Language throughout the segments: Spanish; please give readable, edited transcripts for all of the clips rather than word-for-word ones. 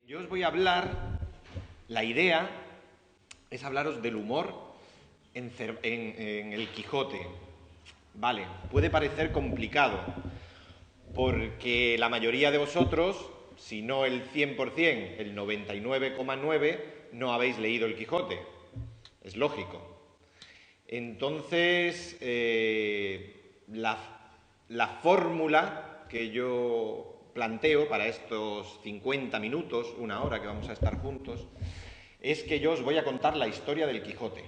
Yo os voy a hablar, la idea es hablaros del humor en el Quijote. Vale, puede parecer complicado, porque la mayoría de vosotros, si no el 100%, el 99,9%, no habéis leído el Quijote. Es lógico. Entonces, la fórmula que yo planteo para estos 50 minutos, una hora que vamos a estar juntos, es que yo os voy a contar la historia del Quijote.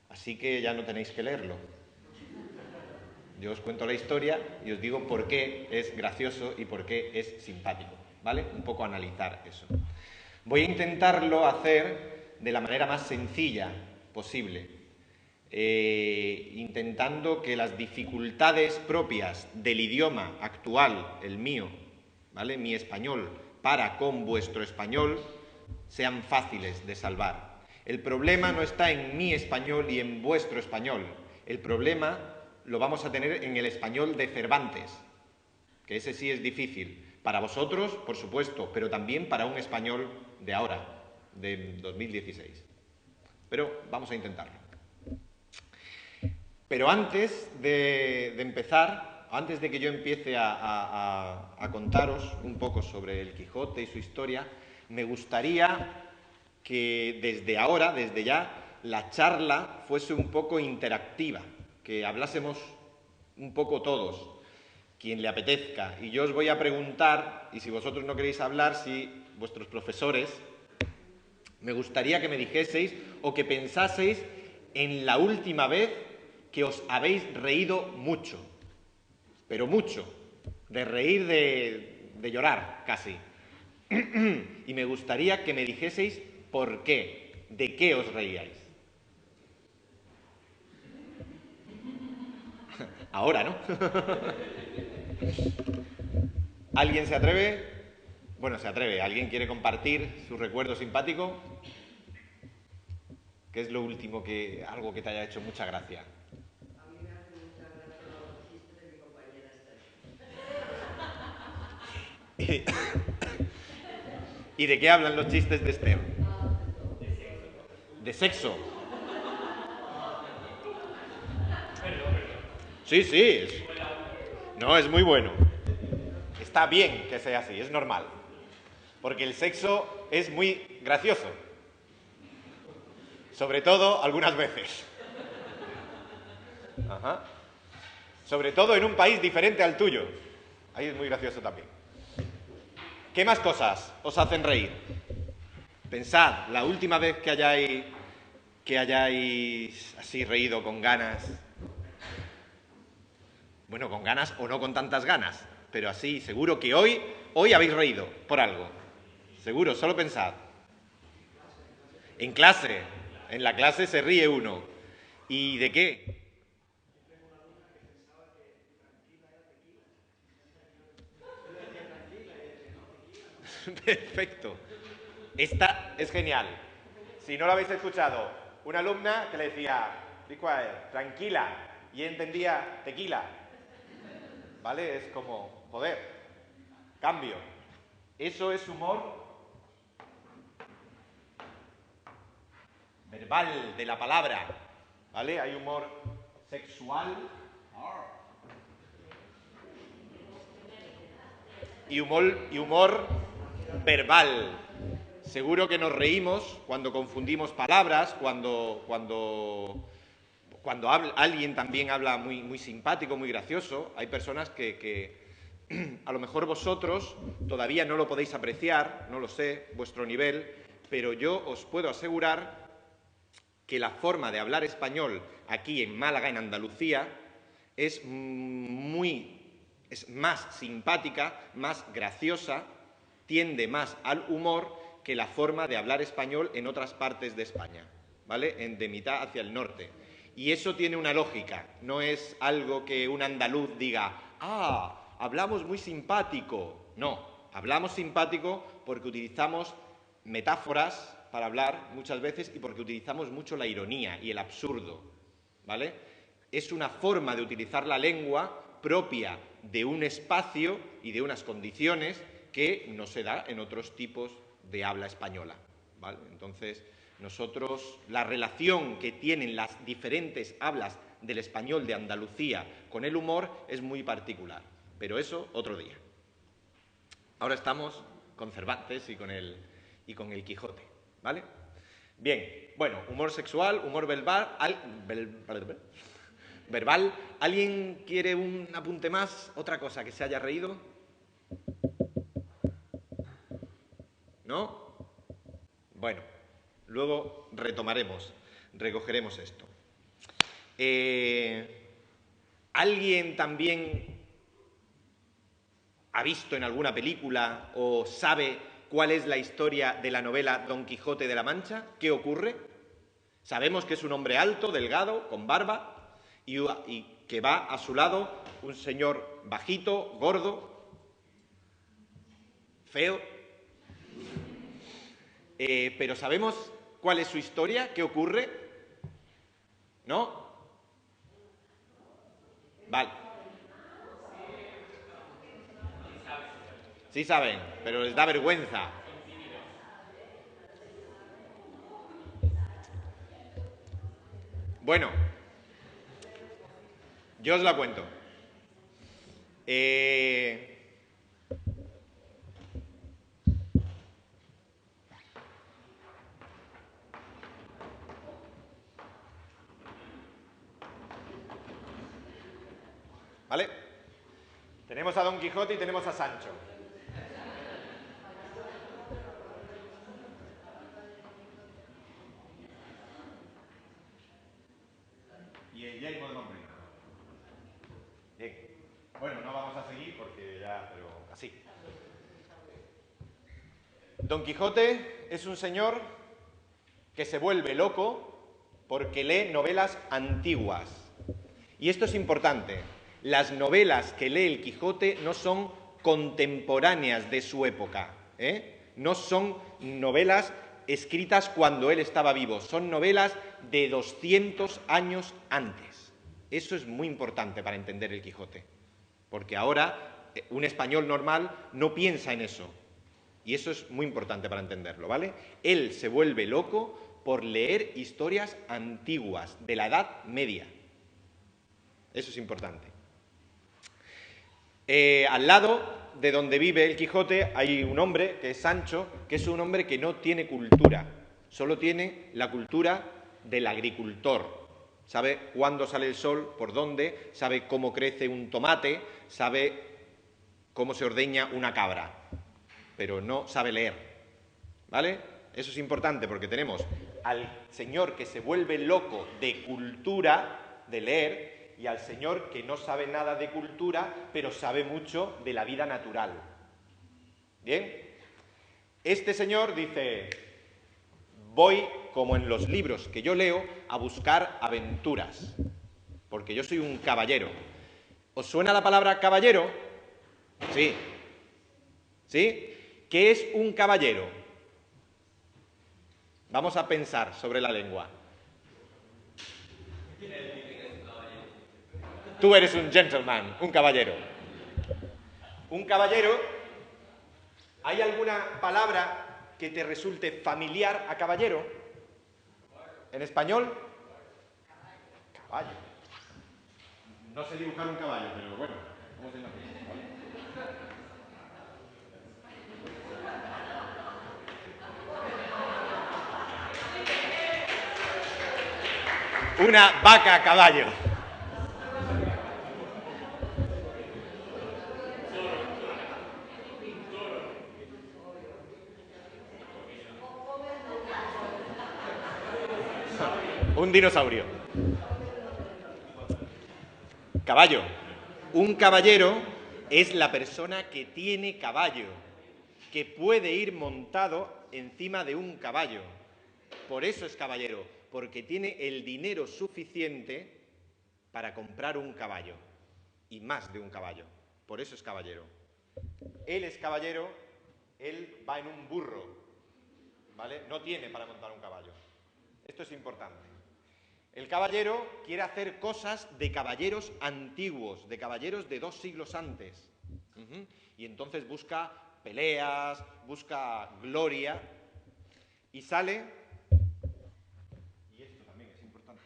Así que ya no tenéis que leerlo. Yo os cuento la historia y os digo por qué es gracioso y por qué es simpático, ¿vale? Un poco analizar eso. Voy a intentarlo hacer de la manera más sencilla posible, intentando que las dificultades propias del idioma actual, el mío, ¿vale? Mi español, para con vuestro español, sean fáciles de salvar. El problema no está en mi español y en vuestro español. El problema lo vamos a tener en el español de Cervantes, que ese sí es difícil. Para vosotros, por supuesto, pero también para un español de ahora, de 2016. Pero vamos a intentarlo. Pero antes de empezar, antes de que yo empiece a contaros un poco sobre el Quijote y su historia, me gustaría que desde ahora, desde ya, la charla fuese un poco interactiva, que hablásemos un poco todos, quien le apetezca. Y yo os voy a preguntar, y si vosotros no queréis hablar, si vuestros profesores, me gustaría que me dijeseis o que pensaseis en la última vez que os habéis reído mucho, pero mucho, de reír de llorar casi. Y me gustaría que me dijeseis por qué, de qué os reíais. Ahora, ¿no? ¿Alguien se atreve? Bueno, se atreve. ¿Alguien quiere compartir su recuerdo simpático? ¿Qué es lo último algo que te haya hecho mucha gracia? A mí me hace mucha gracia los chistes de mi compañera Esther. ¿Y de qué hablan los chistes de Esther? ¿De sexo? Sí, sí. No, es muy bueno. Está bien que sea así, es normal. Porque el sexo es muy gracioso. Sobre todo algunas veces. Ajá. Sobre todo en un país diferente al tuyo. Ahí es muy gracioso también. ¿Qué más cosas os hacen reír? Pensad, la última vez que hayáis así reído con ganas. Bueno, con ganas o no con tantas ganas, pero así, seguro que hoy habéis reído por algo. Seguro, solo pensad. En clase, en la clase se ríe uno. ¿Y de qué? Perfecto. Esta es genial. Si no lo habéis escuchado, una alumna que le decía, be quiet, tranquila, y entendía tequila. ¿Vale? Es como, joder, cambio. Eso es humor verbal, de la palabra. ¿Vale? Hay humor sexual y humor verbal. Seguro que nos reímos cuando confundimos palabras, cuando alguien también habla muy simpático, muy gracioso. Hay personas que a lo mejor vosotros todavía no lo podéis apreciar, no lo sé, vuestro nivel, pero yo os puedo asegurar que la forma de hablar español aquí en Málaga, en Andalucía, es más simpática, más graciosa, tiende más al humor que la forma de hablar español en otras partes de España, ¿vale? De mitad hacia el norte. Y eso tiene una lógica, no es algo que un andaluz diga, ah, hablamos muy simpático. No, hablamos simpático porque utilizamos metáforas para hablar muchas veces y porque utilizamos mucho la ironía y el absurdo, ¿vale? Es una forma de utilizar la lengua propia de un espacio y de unas condiciones que no se da en otros tipos de habla española, ¿vale? Entonces, nosotros, la relación que tienen las diferentes hablas del español de Andalucía con el humor es muy particular, pero eso otro día. Ahora estamos con Cervantes y con el Quijote, ¿vale? Bien, bueno, humor sexual, humor verbal. ¿Alguien quiere un apunte más? ¿Otra cosa que se haya reído? ¿No? Bueno, luego recogeremos esto. ¿Alguien también ha visto en alguna película o sabe cuál es la historia de la novela Don Quijote de la Mancha? ¿Qué ocurre? Sabemos que es un hombre alto, delgado, con barba y que va a su lado un señor bajito, gordo, feo. Pero ¿sabemos cuál es su historia? ¿Qué ocurre? ¿No? Vale. Sí saben, pero les da vergüenza. Bueno, yo os la cuento. ¿Vale? Tenemos a Don Quijote y tenemos a Sancho. Y el yelmo de nombre. Bien. Bueno, no vamos a seguir porque ya, pero así. Don Quijote es un señor que se vuelve loco porque lee novelas antiguas. Y esto es importante. Las novelas que lee el Quijote no son contemporáneas de su época, no son novelas escritas cuando él estaba vivo, son novelas de 200 años antes. Eso es muy importante para entender el Quijote, porque ahora un español normal no piensa en eso, y eso es muy importante para entenderlo, ¿vale? Él se vuelve loco por leer historias antiguas, de la Edad Media. Eso es importante. Al lado de donde vive el Quijote hay un hombre, que es Sancho, que es un hombre que no tiene cultura, solo tiene la cultura del agricultor. Sabe cuándo sale el sol, por dónde, sabe cómo crece un tomate, sabe cómo se ordeña una cabra, pero no sabe leer, ¿vale? Eso es importante porque tenemos al señor que se vuelve loco de cultura, de leer, y al señor que no sabe nada de cultura, pero sabe mucho de la vida natural. ¿Bien? Este señor dice, voy, como en los libros que yo leo, a buscar aventuras, porque yo soy un caballero. ¿Os suena la palabra caballero? Sí. ¿Sí? ¿Qué es un caballero? Vamos a pensar sobre la lengua. Tú eres un gentleman, un caballero. Un caballero, ¿hay alguna palabra que te resulte familiar a caballero? ¿En español? Caballo. No sé dibujar un caballo, pero bueno, ¿cómo se llama? Una vaca a caballo. Un dinosaurio. Caballo. Un caballero es la persona que tiene caballo, que puede ir montado encima de un caballo. Por eso es caballero, porque tiene el dinero suficiente para comprar un caballo, y más de un caballo. Por eso es caballero. Él es caballero, él va en un burro, ¿vale? No tiene para montar un caballo. Esto es importante. El caballero quiere hacer cosas de caballeros antiguos, de caballeros de 2 siglos antes. Y entonces busca peleas, busca gloria, y sale, y esto también es importante,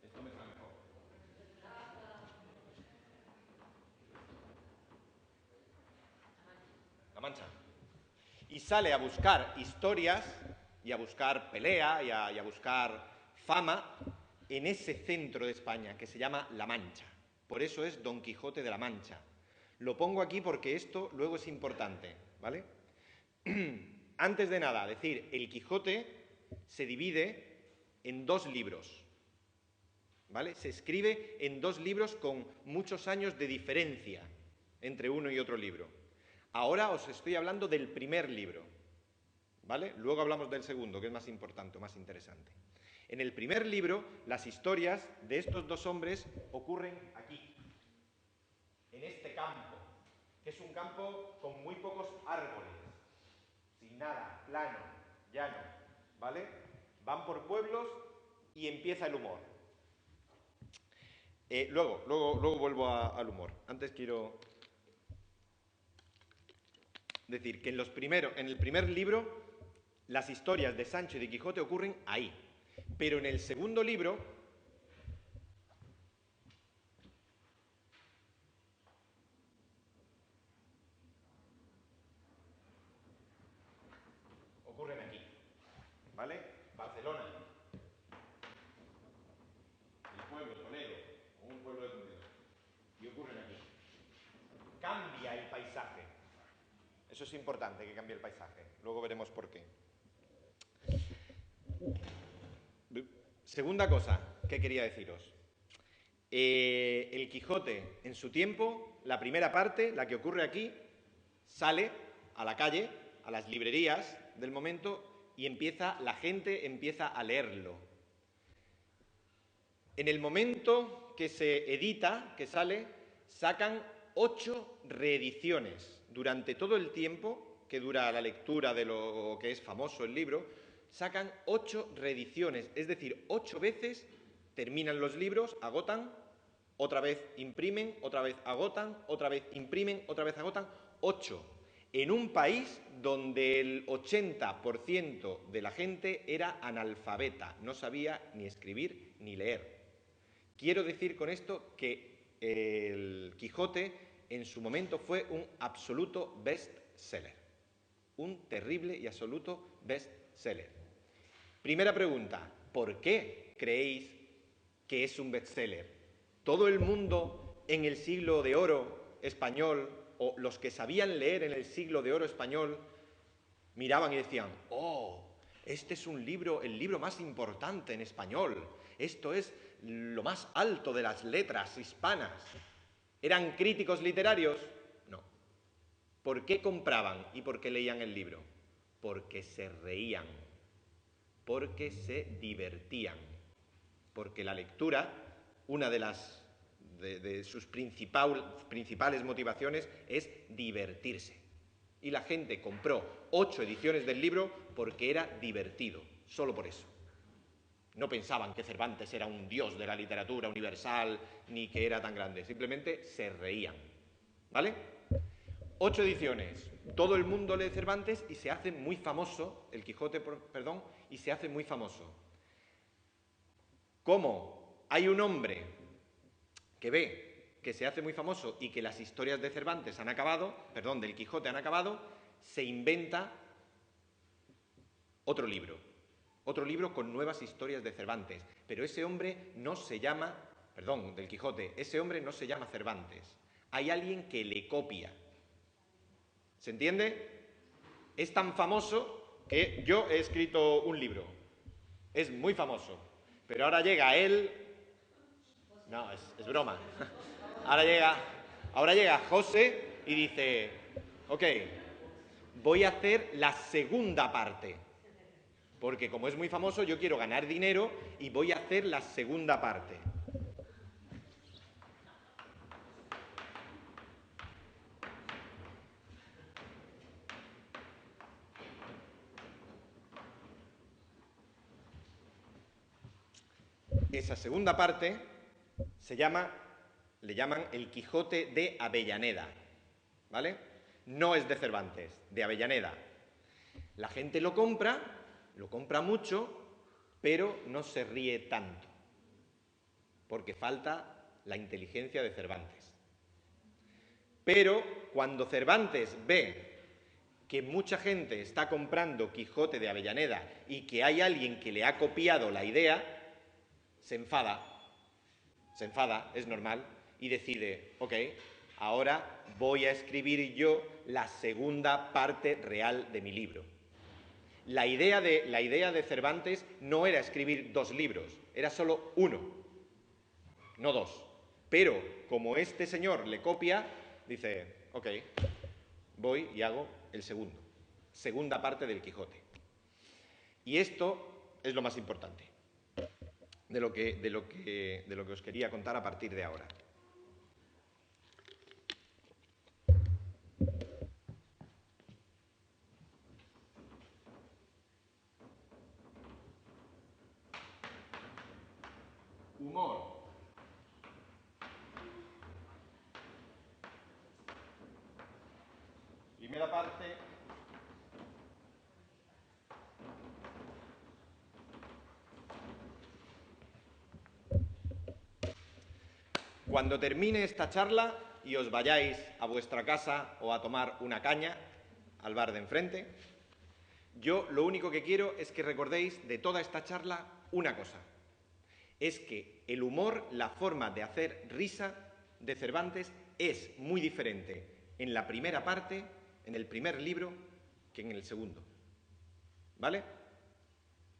esto me sale mejor. La Mancha. Y sale a buscar historias y a buscar pelea y a buscar fama en ese centro de España que se llama La Mancha. Por eso es Don Quijote de la Mancha. Lo pongo aquí porque esto luego es importante, ¿vale? Antes de nada, decir, el Quijote se divide en 2 libros, ¿vale? Se escribe en 2 libros con muchos años de diferencia entre uno y otro libro. Ahora os estoy hablando del primer libro, ¿vale? Luego hablamos del segundo, que es más importante, más interesante. En el primer libro, las historias de estos 2 hombres ocurren aquí, en este campo, que es un campo con muy pocos árboles, sin nada, plano, llano, ¿vale? Van por pueblos y empieza el humor. Luego vuelvo al humor. Antes quiero decir que en el primer libro las historias de Sancho y de Quijote ocurren ahí, pero en el segundo libro ocurren aquí, ¿vale? Barcelona, el pueblo, Toledo, o un pueblo de Toledo, y ocurren aquí. Cambia el paisaje. Eso es importante, que cambie el paisaje. Luego veremos por qué. Segunda cosa que quería deciros. El Quijote, en su tiempo, la primera parte, la que ocurre aquí, sale a la calle, a las librerías del momento, y la gente empieza a leerlo. En el momento que se edita, que sale, sacan 8 reediciones. Durante todo el tiempo que dura la lectura de lo que es famoso el libro, sacan 8 reediciones, es decir, 8 veces terminan los libros, agotan, otra vez imprimen, otra vez agotan, otra vez imprimen, otra vez agotan, 8. En un país donde el 80% de la gente era analfabeta, no sabía ni escribir ni leer. Quiero decir con esto que el Quijote en su momento fue un absoluto best-seller. Un terrible y absoluto best-seller. Primera pregunta, ¿por qué creéis que es un best-seller? Todo el mundo en el siglo de oro español, o los que sabían leer en el siglo de oro español, miraban y decían, ¡oh! Este es un libro, el libro más importante en español. Esto es lo más alto de las letras hispanas. ¿Eran críticos literarios? No. ¿Por qué compraban y por qué leían el libro? Porque se reían, porque se divertían, porque la lectura, una de sus principales motivaciones es divertirse. Y la gente compró 8 ediciones del libro porque era divertido, solo por eso. No pensaban que Cervantes era un dios de la literatura universal, ni que era tan grande, simplemente se reían. ¿Vale? 8 ediciones. Todo el mundo lee Cervantes y se hace muy famoso, el Quijote, perdón, y se hace muy famoso. ¿Cómo hay un hombre que ve que se hace muy famoso y que las historias de Cervantes han acabado, perdón, del Quijote han acabado, se inventa otro libro con nuevas historias de Cervantes, pero ese hombre no se llama, perdón, del Quijote, ese hombre no se llama Cervantes, hay alguien que le copia. ¿Se entiende? Es tan famoso que yo he escrito un libro, es muy famoso, pero ahora llega él, no, es broma. Ahora llega José y dice, ok, voy a hacer la segunda parte, porque como es muy famoso yo quiero ganar dinero y voy a hacer la segunda parte. Esa segunda parte le llaman el Quijote de Avellaneda, ¿vale? No es de Cervantes, de Avellaneda. La gente lo compra mucho, pero no se ríe tanto, porque falta la inteligencia de Cervantes. Pero cuando Cervantes ve que mucha gente está comprando Quijote de Avellaneda y que hay alguien que le ha copiado la idea, se enfada, es normal, y decide, ok, ahora voy a escribir yo la segunda parte real de mi libro. La idea de Cervantes no era escribir 2 libros, era solo uno, no 2. Pero como este señor le copia, dice, ok, voy y hago el segundo, segunda parte del Quijote. Y esto es lo más importante de lo que os quería contar a partir de ahora. Humor. Primera parte. Cuando termine esta charla y os vayáis a vuestra casa o a tomar una caña al bar de enfrente, yo lo único que quiero es que recordéis de toda esta charla una cosa. Es que el humor, la forma de hacer risa de Cervantes es muy diferente en la primera parte, en el primer libro, que en el segundo. ¿Vale?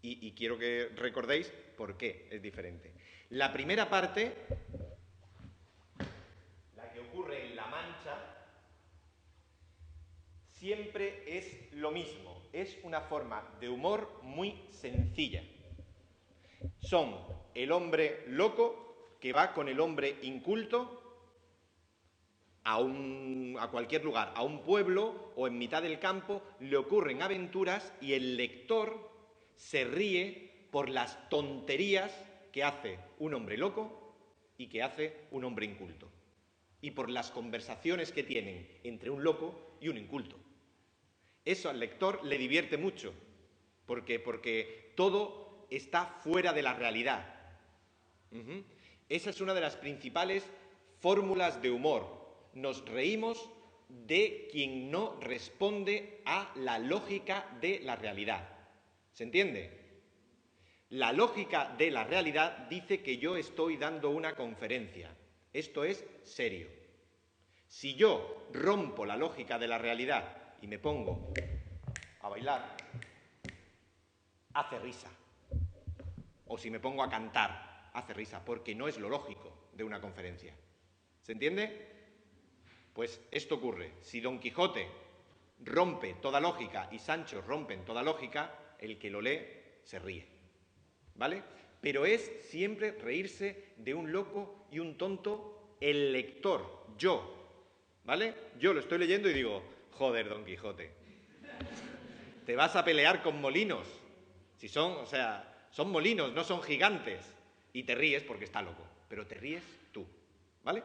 Y quiero que recordéis por qué es diferente. La primera parte, la que ocurre en La Mancha, siempre es lo mismo. Es una forma de humor muy sencilla. Son el hombre loco que va con el hombre inculto a cualquier lugar, a un pueblo o en mitad del campo, le ocurren aventuras y el lector se ríe por las tonterías que hace un hombre loco y que hace un hombre inculto. Y por las conversaciones que tienen entre un loco y un inculto. Eso al lector le divierte mucho, porque todo está fuera de la realidad. Esa es una de las principales fórmulas de humor. Nos reímos de quien no responde a la lógica de la realidad. ¿Se entiende? La lógica de la realidad dice que yo estoy dando una conferencia. Esto es serio. Si yo rompo la lógica de la realidad y me pongo a bailar, hace risa. O si me pongo a cantar, hace risa, porque no es lo lógico de una conferencia. ¿Se entiende? Pues esto ocurre. Si Don Quijote rompe toda lógica y Sancho rompen toda lógica, el que lo lee se ríe. ¿Vale? Pero es siempre reírse de un loco y un tonto el lector, yo. ¿Vale? Yo lo estoy leyendo y digo, joder, Don Quijote, te vas a pelear con molinos. Si son, o sea, son molinos, no son gigantes. Y te ríes porque está loco, pero te ríes tú. ¿Vale?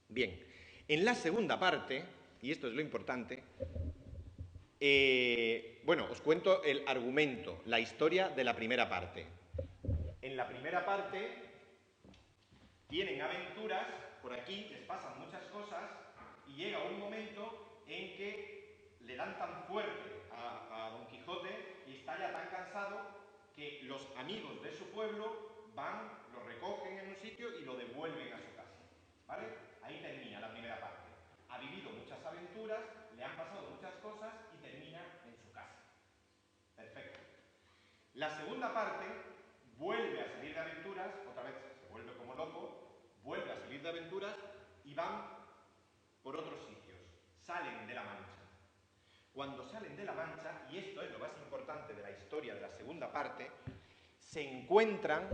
Bien. En la segunda parte, y esto es lo importante, bueno, os cuento el argumento, la historia de la primera parte. En la primera parte tienen aventuras, por aquí les pasan muchas cosas, y llega un momento en que le dan tan fuerte a Don Quijote y está ya tan cansado que los amigos de su pueblo van, lo recogen en un sitio y lo devuelven a su casa. ¿Vale? Ahí termina la primera parte. Ha vivido muchas aventuras, le han pasado muchas cosas y termina en su casa. Perfecto. La segunda parte vuelve a salir de aventuras, otra vez se vuelve como loco, vuelve a salir de aventuras y van por otros sitios. Salen de la Mancha. Cuando salen de la Mancha, y esto es lo más importante de la historia de la segunda parte, se encuentran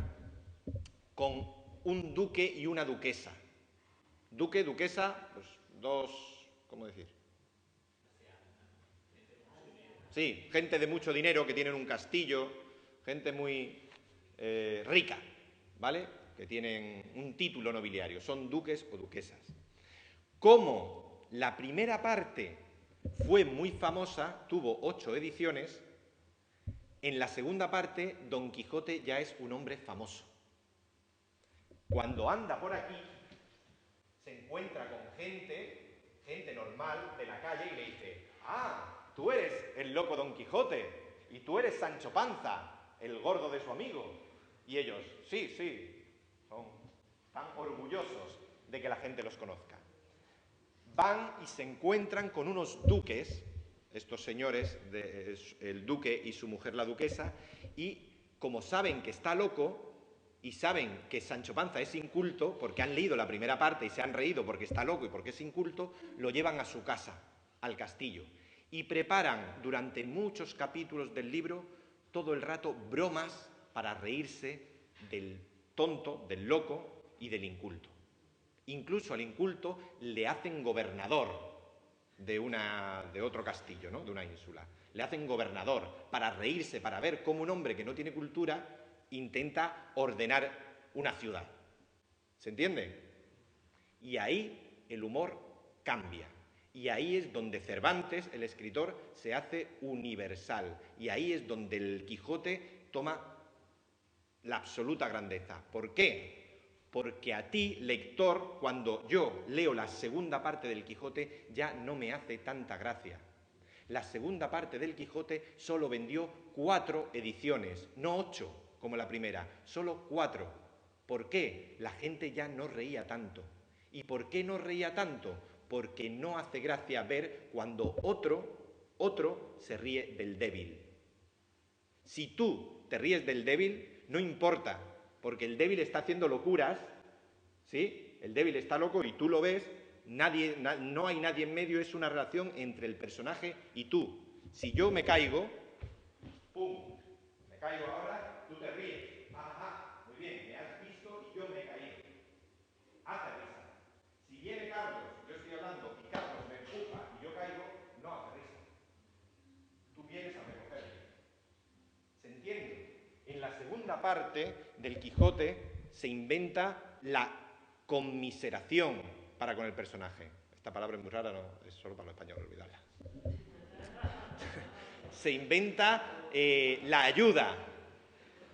con un duque y una duquesa. Duque, duquesa, pues dos, ¿cómo decir? Sí, gente de mucho dinero que tienen un castillo, gente muy rica, ¿vale? Que tienen un título nobiliario, son duques o duquesas. Como la primera parte fue muy famosa, tuvo 8 ediciones, en la segunda parte Don Quijote ya es un hombre famoso. Cuando anda por aquí, se encuentra con gente normal de la calle y le dice: ah, tú eres el loco Don Quijote y tú eres Sancho Panza, el gordo de su amigo. Y ellos, sí, son tan orgullosos de que la gente los conozca. Van y se encuentran con unos duques, estos señores, el duque y su mujer la duquesa, y como saben que está loco y saben que Sancho Panza es inculto, porque han leído la primera parte y se han reído porque está loco y porque es inculto, lo llevan a su casa, al castillo, y preparan durante muchos capítulos del libro todo el rato bromas para reírse del tonto, del loco y del inculto. Incluso al inculto le hacen gobernador de otro castillo, ¿no? De una ínsula. Le hacen gobernador para reírse, para ver cómo un hombre que no tiene cultura intenta ordenar una ciudad. ¿Se entiende? Y ahí el humor cambia. Y ahí es donde Cervantes, el escritor, se hace universal. Y ahí es donde el Quijote toma la absoluta grandeza. ¿Por qué? Porque a ti, lector, cuando yo leo la segunda parte del Quijote, ya no me hace tanta gracia. La segunda parte del Quijote solo vendió 4 ediciones, no 8 como la primera, solo 4. ¿Por qué? La gente ya no reía tanto. ¿Y por qué no reía tanto? Porque no hace gracia ver cuando otro se ríe del débil. Si tú te ríes del débil, no importa, porque el débil está haciendo locuras, ¿sí? El débil está loco y tú lo ves, no hay nadie en medio, es una relación entre el personaje y tú. Si yo me caigo, ¡pum!, me caigo ahora, tú te ríes. Ajá, muy bien, me has visto y yo me he caído. Hace risa. Si viene Carlos, yo estoy hablando y Carlos me empuja y yo caigo, no hace risa. Tú vienes a recogerme. ¿Se entiende? En la segunda parte del Quijote se inventa la conmiseración para con el personaje. Esta palabra es muy rara, no, es solo para los españoles, olvidarla. Se inventa la ayuda,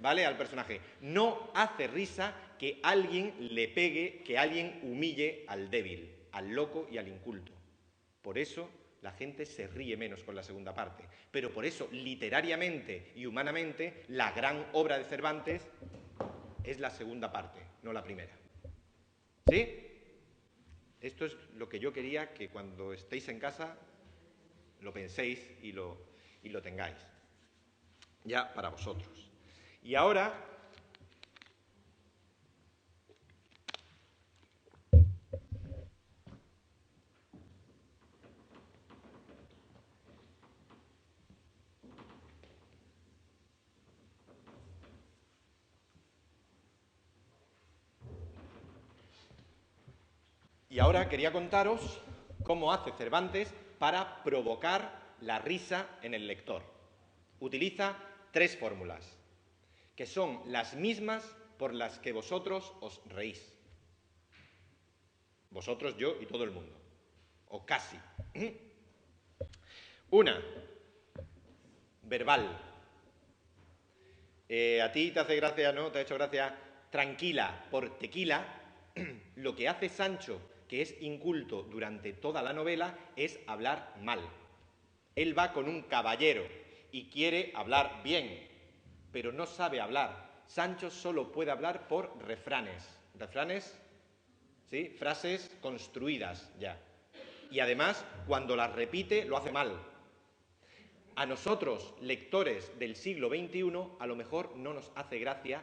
¿vale?, al personaje. No hace risa que alguien le pegue, que alguien humille al débil, al loco y al inculto. Por eso la gente se ríe menos con la segunda parte. Pero por eso, literariamente y humanamente, la gran obra de Cervantes es la segunda parte, no la primera. ¿Sí? Esto es lo que yo quería que cuando estéis en casa lo penséis y lo tengáis. Ya para vosotros. Y ahora quería contaros cómo hace Cervantes para provocar la risa en el lector. Utiliza 3 fórmulas, que son las mismas por las que vosotros os reís. Vosotros, yo y todo el mundo. O casi. Una, verbal. A ti te hace gracia, ¿no? Te ha hecho gracia tranquila por tequila. Lo que hace Sancho, que es inculto durante toda la novela, es hablar mal. Él va con un caballero y quiere hablar bien, pero no sabe hablar. Sancho solo puede hablar por refranes. ¿Refranes? ¿Sí? Frases construidas ya. Y además, cuando las repite, lo hace mal. A nosotros, lectores del siglo XXI, a lo mejor no nos hace gracia,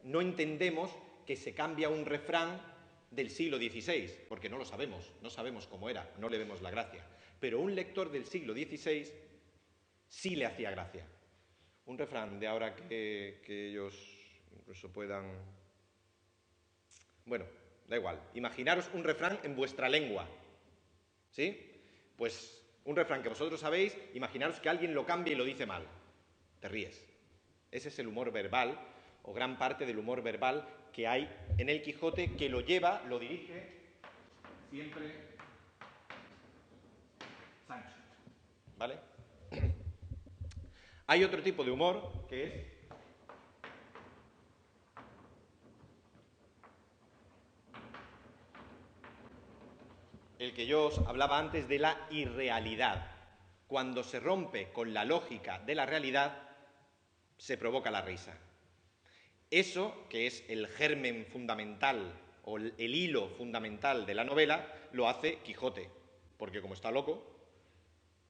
no entendemos que se cambia un refrán del siglo XVI, porque no lo sabemos, no sabemos cómo era, no le vemos la gracia. Pero un lector del siglo XVI sí le hacía gracia. Un refrán de ahora que ellos incluso puedan... Bueno, da igual. Imaginaros un refrán en vuestra lengua, ¿sí? Pues un refrán que vosotros sabéis, imaginaros que alguien lo cambia y lo dice mal. Te ríes. Ese es el humor verbal, o gran parte del humor verbal que hay en el Quijote, que lo dirige siempre Sancho, ¿vale? Hay otro tipo de humor que es el que yo os hablaba antes de la irrealidad. Cuando se rompe con la lógica de la realidad, se provoca la risa. Eso, que es el germen fundamental o el hilo fundamental de la novela, lo hace Quijote, porque como está loco,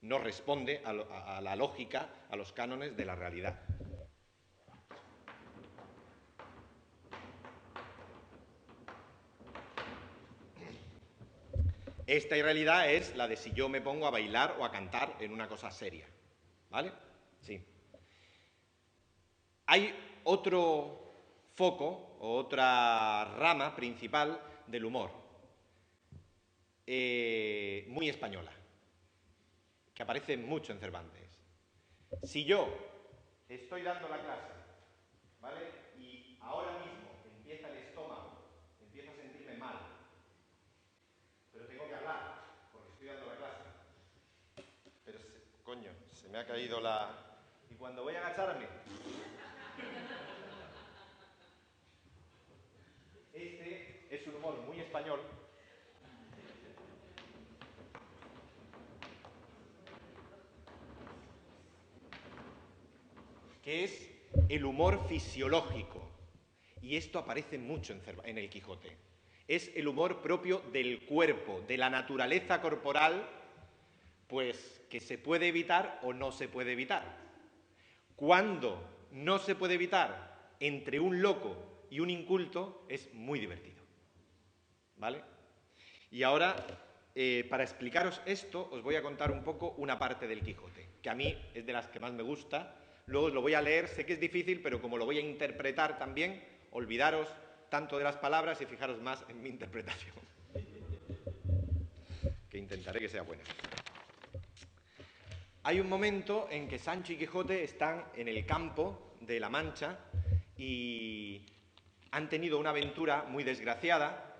no responde a la lógica, a los cánones de la realidad. Esta irrealidad es la de si yo me pongo a bailar o a cantar en una cosa seria, ¿vale? Sí. Hay otro foco o otra rama principal del humor, muy española, que aparece mucho en Cervantes. Si yo estoy dando la clase, ¿vale? Y ahora mismo empieza el estómago, empiezo a sentirme mal, pero tengo que hablar, porque estoy dando la clase. Pero, coño, se me ha caído la... Y cuando voy a agacharme... Este es un humor muy español, que es el humor fisiológico. Y esto aparece mucho en el Quijote. Es el humor propio del cuerpo, de la naturaleza corporal, pues que se puede evitar o no se puede evitar. Cuando no se puede evitar entre un loco y un inculto, es muy divertido. ¿Vale? Y ahora, para explicaros esto, os voy a contar un poco una parte del Quijote, que a mí es de las que más me gusta. Luego os lo voy a leer, sé que es difícil, pero como lo voy a interpretar también, olvidaros tanto de las palabras y fijaros más en mi interpretación, que intentaré que sea buena. Hay un momento en que Sancho y Quijote están en el campo de La Mancha y han tenido una aventura muy desgraciada.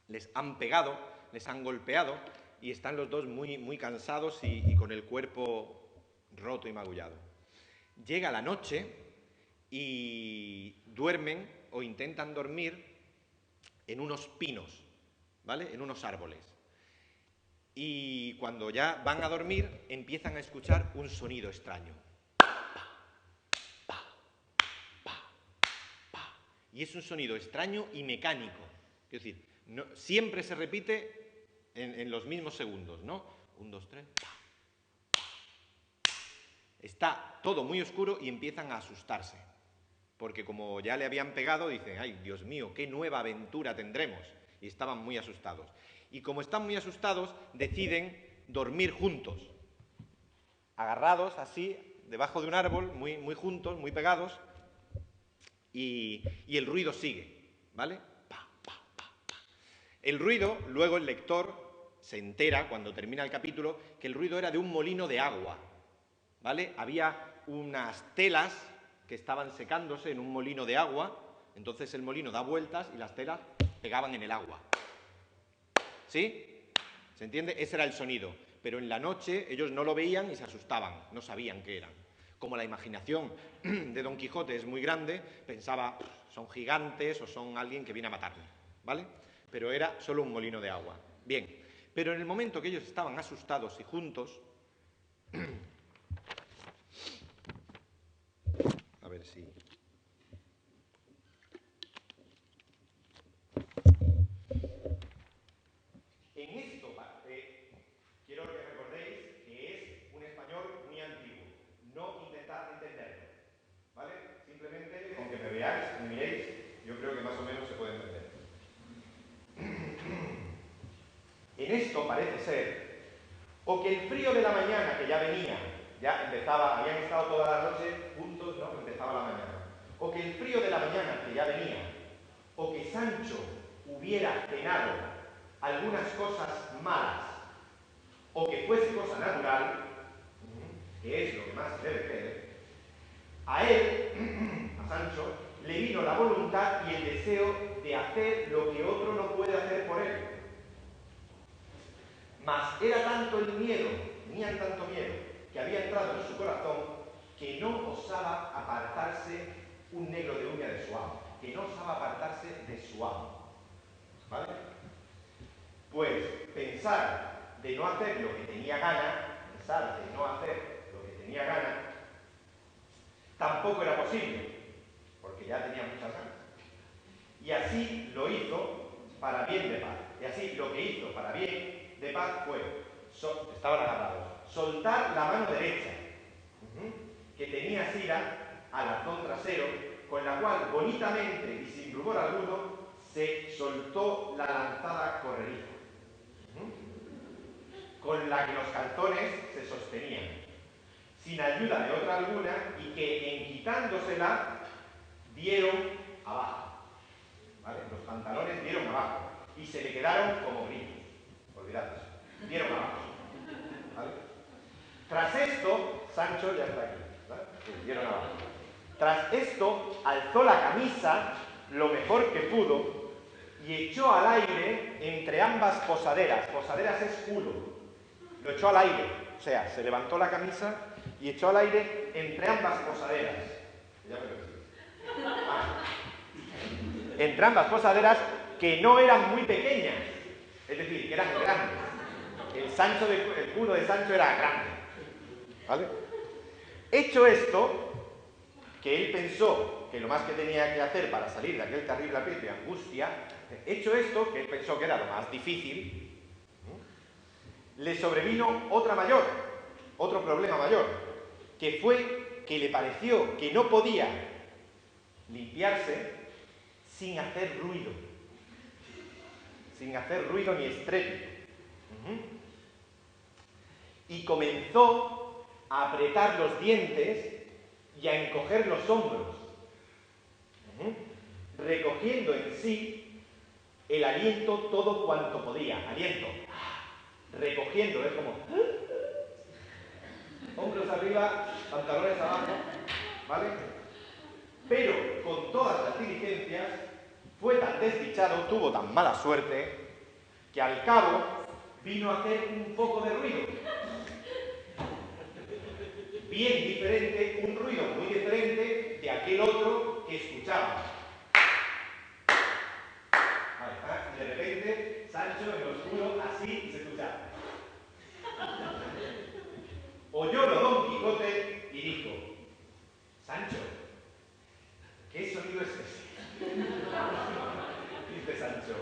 Les han pegado, les han golpeado y están los dos muy cansados y con el cuerpo roto y magullado. Llega la noche y duermen o intentan dormir en unos pinos, ¿vale? En unos árboles. Y cuando ya van a dormir empiezan a escuchar un sonido extraño. Y es un sonido extraño y mecánico. Es decir, no, siempre se repite en los mismos segundos, ¿no? 1, 2, 3. Está todo muy oscuro y empiezan a asustarse. Porque como ya le habían pegado, dicen, ay, Dios mío, qué nueva aventura tendremos. Y estaban muy asustados. Y como están muy asustados, deciden dormir juntos. Agarrados así, debajo de un árbol, muy juntos, muy pegados. Y el ruido sigue, ¿vale? El ruido, luego el lector se entera, cuando termina el capítulo, que el ruido era de un molino de agua, ¿vale? Había unas telas que estaban secándose en un molino de agua, entonces el molino da vueltas y las telas pegaban en el agua. ¿Sí? ¿Se entiende? Ese era el sonido. Pero en la noche ellos no lo veían y se asustaban, no sabían qué eran. Como la imaginación de Don Quijote es muy grande, pensaba, son gigantes o son alguien que viene a matarme, ¿vale? Pero era solo un molino de agua. Bien, pero en el momento que ellos estaban asustados y juntos... A ver si... En esto, quiero que recordéis que es un español muy antiguo. No intentad entenderlo, ¿vale? Simplemente, con que me veáis, me miréis, yo creo que más o menos se puede entender. En esto parece ser, o que el frío de la mañana que ya venía, ya empezaba, habían estado toda la noche juntos, ¿no? Empezaba la mañana. O que el frío de la mañana que ya venía, o que Sancho hubiera cenado algunas cosas malas, o que fuese cosa natural, que es lo que más se debe creer, a él, a Sancho, le vino la voluntad y el deseo de hacer lo que otro no puede hacer por él. Mas era tanto el miedo, tenían tanto miedo, que había entrado en su corazón, que no osaba apartarse un negro de uña de su amo, que no osaba apartarse de su amo. ¿Vale? Pues pensar de no hacer lo que tenía gana, tampoco era posible, porque ya tenía muchas ganas. Y así lo hizo para bien de paz. Y así lo que hizo para bien de paz fue, estaban agarrados, soltar la mano derecha, que tenía asida al arzón trasero, con la cual bonitamente y sin rubor alguno se soltó la lanzada corrediza, con la que los calzones se sostenían, sin ayuda de otra alguna, y que en quitándosela dieron abajo. ¿Vale? Los pantalones dieron abajo y se le quedaron como grillos. Olvidad eso. Dieron abajo. ¿Vale? Tras esto, Sancho ya está aquí. ¿Vale? Sí, dieron abajo. Tras esto, alzó la camisa lo mejor que pudo y echó al aire entre ambas posaderas. Posaderas es culo. Lo echó al aire. O sea, se levantó la camisa y echó al aire entre ambas posaderas. Ya me lo entre ambas posaderas, que no eran muy pequeñas, es decir, que eran grandes. El culo de Sancho era grande. ¿Vale? Hecho esto, que él pensó que lo más que tenía que hacer para salir de aquel terrible aprieto y angustia, hecho esto, que él pensó que era lo más difícil, le sobrevino otro problema mayor, que fue que le pareció que no podía limpiarse sin hacer ruido ni estrépito. Y comenzó a apretar los dientes y a encoger los hombros, recogiendo en sí el aliento todo cuanto podía. Aliento, recogiendo, es como hombros arriba, pantalones abajo, ¿vale? Pero con todas las diligencias fue tan desdichado, tuvo tan mala suerte, que al cabo vino a hacer un poco de ruido. Bien diferente, un ruido muy diferente de aquel otro que escuchaba. Vale, de repente, Sancho en lo oscuro, así se escuchaba. Oyólo Don Quijote y dijo: Sancho, ¿qué sonido es ese? Dice Sancho: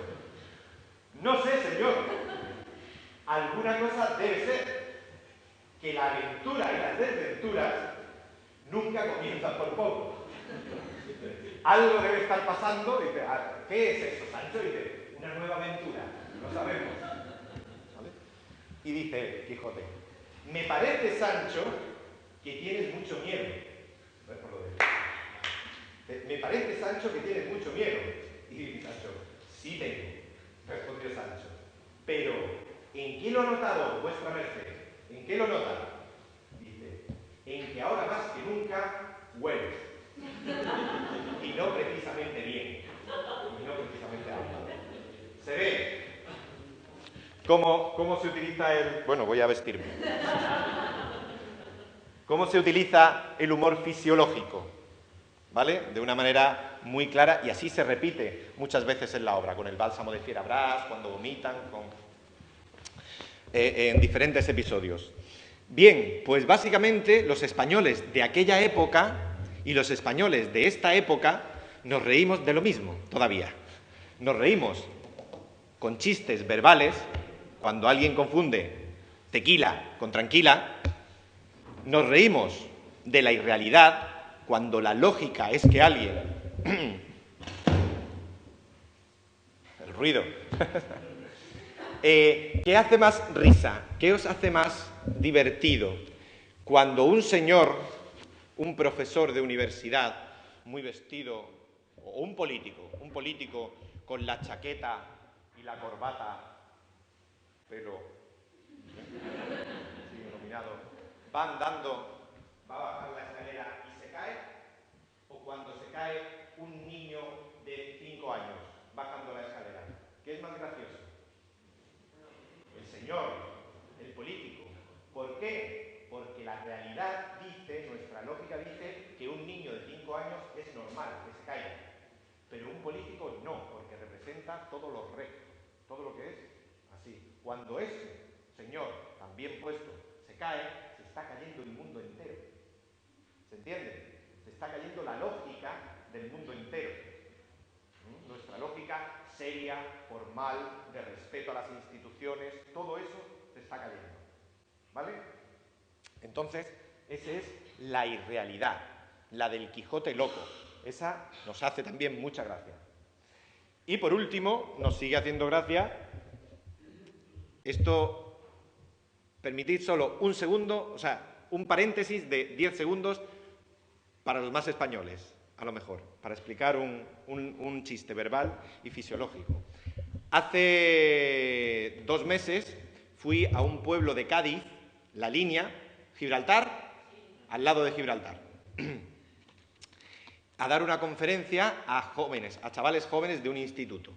no sé, señor. Alguna cosa debe ser, que la aventura y las desventuras nunca comienzan por poco. Algo debe estar pasando. Dice: ¿qué es eso, Sancho? Dice: una nueva aventura, no sabemos. ¿Vale? Y dice Quijote: me parece, Sancho, que tienes mucho miedo. Me parece, Sancho, que tienes mucho miedo. Y dice Sancho: sí tengo, respondió Sancho. Pero, ¿en qué lo ha notado vuestra merced? ¿En qué lo nota? Dice: en que ahora más que nunca hueles. Y no precisamente bien. Y no precisamente algo. Se ve cómo se utiliza el... Bueno, voy a vestirme. Cómo se utiliza el humor fisiológico, ¿vale? De una manera muy clara, y así se repite muchas veces en la obra, con el bálsamo de Fierabrás, cuando vomitan, en diferentes episodios. Bien, pues básicamente los españoles de aquella época y los españoles de esta época nos reímos de lo mismo todavía. Nos reímos con chistes verbales cuando alguien confunde tequila con tranquila. Nos reímos de la irrealidad cuando la lógica es que alguien... El ruido. ¿Qué hace más risa? ¿Qué os hace más divertido? Cuando un señor, un profesor de universidad, muy vestido, o un político con la chaqueta y la corbata, pelo iluminado, va andando, va a bajar la escalera y se cae, o cuando se cae un qué? Porque la realidad dice, nuestra lógica dice, que un niño de 5 años es normal, que se caiga. Pero un político no, porque representa todo lo recto, todo lo que es así. Cuando ese señor, también puesto, se cae, se está cayendo el mundo entero. ¿Se entiende? Se está cayendo la lógica del mundo entero. Nuestra lógica seria, formal, de respeto a las instituciones, todo eso se está cayendo. ¿Vale? Entonces, esa es la irrealidad, la del Quijote loco. Esa nos hace también mucha gracia. Y por último, nos sigue haciendo gracia, esto, permitid solo un segundo, o sea, un paréntesis de 10 segundos para los más españoles, a lo mejor, para explicar un chiste verbal y fisiológico. Hace 2 meses fui a un pueblo de Cádiz, La Línea, Gibraltar, al lado de Gibraltar, a dar una conferencia a jóvenes, a chavales jóvenes de un instituto.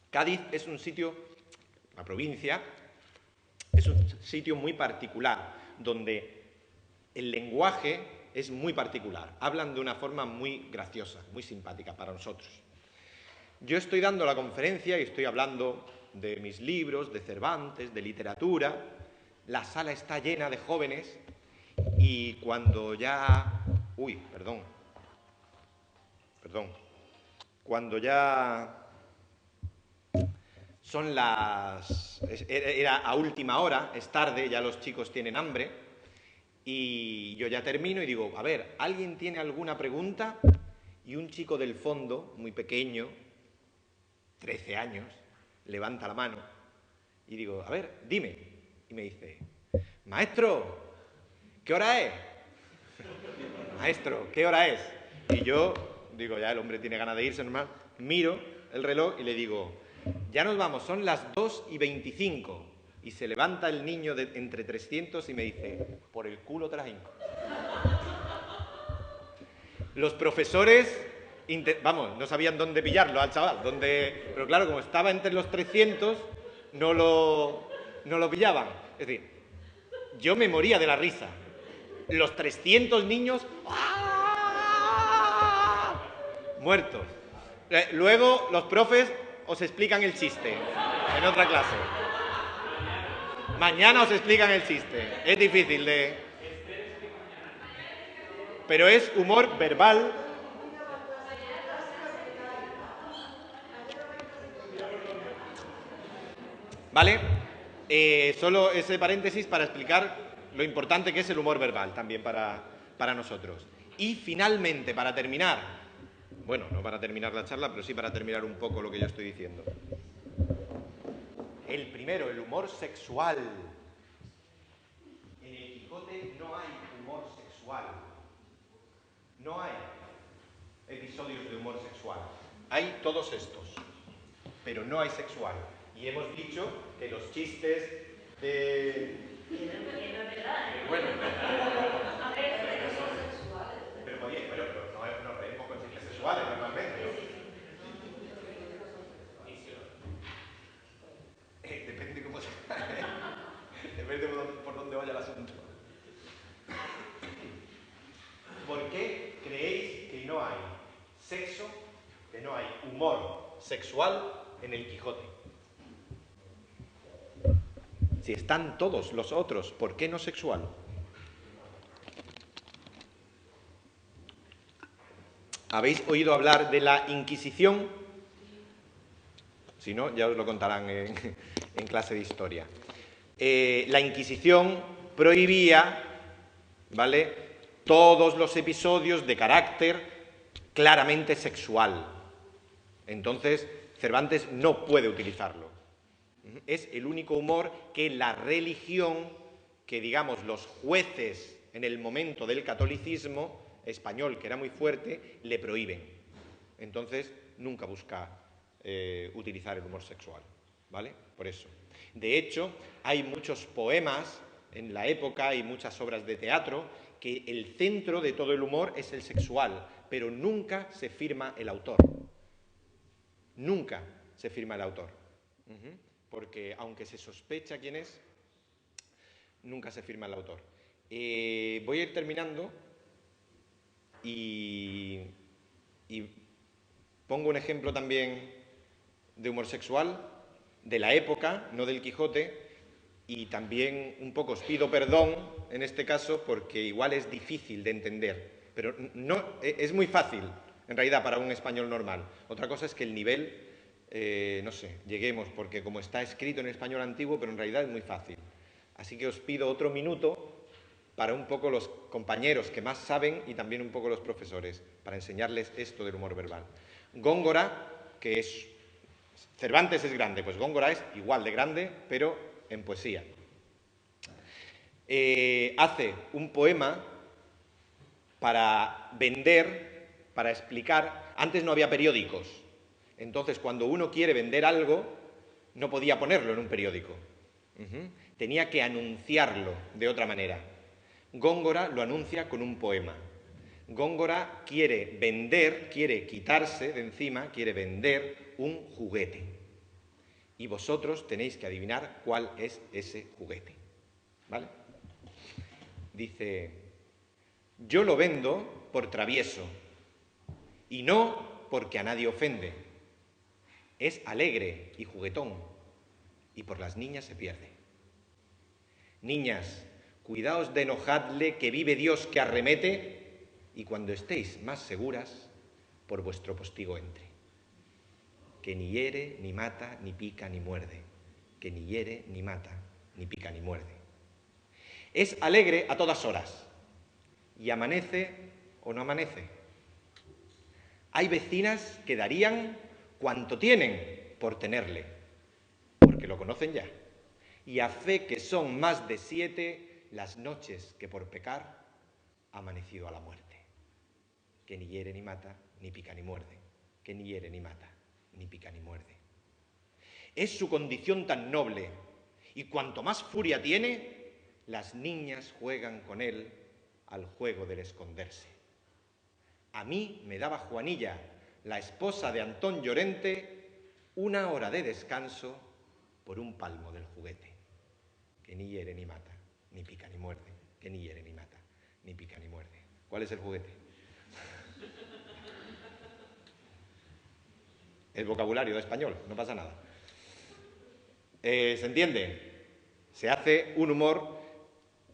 Cádiz es un sitio, la provincia, es un sitio muy particular, donde el lenguaje es muy particular. Hablan de una forma muy graciosa, muy simpática para nosotros. Yo estoy dando la conferencia y estoy hablando de mis libros, de Cervantes, de literatura. La sala está llena de jóvenes y cuando ya... Uy, perdón. Cuando ya son las... Era a última hora, es tarde, ya los chicos tienen hambre y yo ya termino y digo, a ver, ¿alguien tiene alguna pregunta? Y un chico del fondo, muy pequeño, 13 años, levanta la mano y digo, a ver, dime. Y me dice, maestro, ¿qué hora es? Maestro, ¿qué hora es? Y yo digo, ya el hombre tiene ganas de irse, normal. Miro el reloj y le digo, ya nos vamos, son las 2:25. Y se levanta el niño de entre 300 y me dice, por el culo te las hinco. Los profesores, vamos, no sabían dónde pillarlo al chaval, pero claro, como estaba entre los 300, no lo pillaban. Es decir, yo me moría de la risa. Los 300 niños, ¡ah!, muertos. Luego los profes os explican el chiste en otra clase. Mañana os explican el chiste. Es difícil de... Pero es humor verbal. ¿Vale? Solo ese paréntesis para explicar lo importante que es el humor verbal también para nosotros. Y finalmente, para terminar, bueno, no para terminar la charla, pero sí para terminar un poco lo que yo estoy diciendo. El primero, el humor sexual. En el Quijote no hay humor sexual. No hay episodios de humor sexual. Hay todos estos, pero no hay sexual. Y hemos dicho que los chistes de... Bueno, pero no reímos con chistes sexuales normalmente, ¿no? Depende cómo se... Depende por dónde vaya el asunto. ¿Por qué creéis que no hay sexo, que no hay humor sexual en el Quijote? Si están todos los otros, ¿por qué no sexual? ¿Habéis oído hablar de la Inquisición? Si no, ya os lo contarán en clase de historia. La Inquisición prohibía, ¿vale?, todos los episodios de carácter claramente sexual. Entonces, Cervantes no puede utilizarlo. Es el único humor que la religión, que digamos los jueces en el momento del catolicismo español, que era muy fuerte, le prohíben. Entonces, nunca busca utilizar el humor sexual, ¿vale? Por eso. De hecho, hay muchos poemas en la época y muchas obras de teatro que el centro de todo el humor es el sexual, pero nunca se firma el autor. Nunca se firma el autor. Porque aunque se sospecha quién es, nunca se firma el autor. Voy a ir terminando y pongo un ejemplo también de humor sexual, de la época, no del Quijote, y también un poco os pido perdón en este caso porque igual es difícil de entender, pero no, es muy fácil en realidad para un español normal. Otra cosa es que el nivel, no sé, lleguemos, porque como está escrito en español antiguo, pero en realidad es muy fácil. Así que os pido otro minuto para un poco los compañeros que más saben y también un poco los profesores, para enseñarles esto del humor verbal. Góngora, que es... Cervantes es grande, pues Góngora es igual de grande, pero en poesía. Hace un poema para vender, para explicar. Antes no había periódicos, entonces cuando uno quiere vender algo, no podía ponerlo en un periódico. Tenía que anunciarlo de otra manera. Góngora lo anuncia con un poema. Góngora quiere vender, quiere quitarse de encima, quiere vender un juguete. Y vosotros tenéis que adivinar cuál es ese juguete. ¿Vale? Dice, yo lo vendo por travieso y no porque a nadie ofende. Es alegre y juguetón y por las niñas se pierde. Niñas, cuidaos de enojadle que vive Dios que arremete y cuando estéis más seguras, por vuestro postigo entre. Que ni hiere, ni mata, ni pica, ni muerde. Que ni hiere, ni mata, ni pica, ni muerde. Es alegre a todas horas y amanece o no amanece. Hay vecinas que darían cuanto tienen por tenerle, porque lo conocen ya. Y a fe que son más de 7 las noches que por pecar ha amanecido a la muerte. Que ni hiere ni mata, ni pica ni muerde. Que ni hiere ni mata, ni pica ni muerde. Es su condición tan noble, y cuanto más furia tiene, las niñas juegan con él al juego del esconderse. A mí me daba Juanilla, la esposa de Antón Llorente, 1 hora de descanso por un palmo del juguete. Que ni hiere ni mata, ni pica ni muerde. Que ni hiere ni mata, ni pica ni muerde. ¿Cuál es el juguete? El vocabulario de español, no pasa nada. ¿Se entiende? Se hace un humor,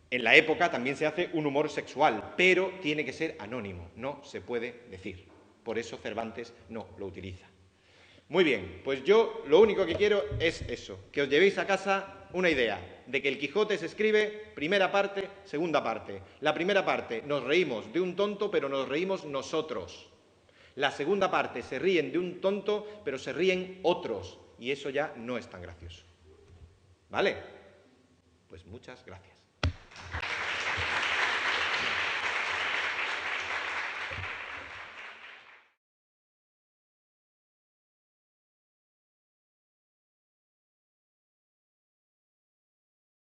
en la época también se hace un humor sexual, pero tiene que ser anónimo, no se puede decir. Por eso Cervantes no lo utiliza. Muy bien, pues yo lo único que quiero es eso, que os llevéis a casa una idea de que el Quijote se escribe primera parte, segunda parte. La primera parte nos reímos de un tonto, pero nos reímos nosotros. La segunda parte se ríen de un tonto, pero se ríen otros. Y eso ya no es tan gracioso. ¿Vale? Pues muchas gracias.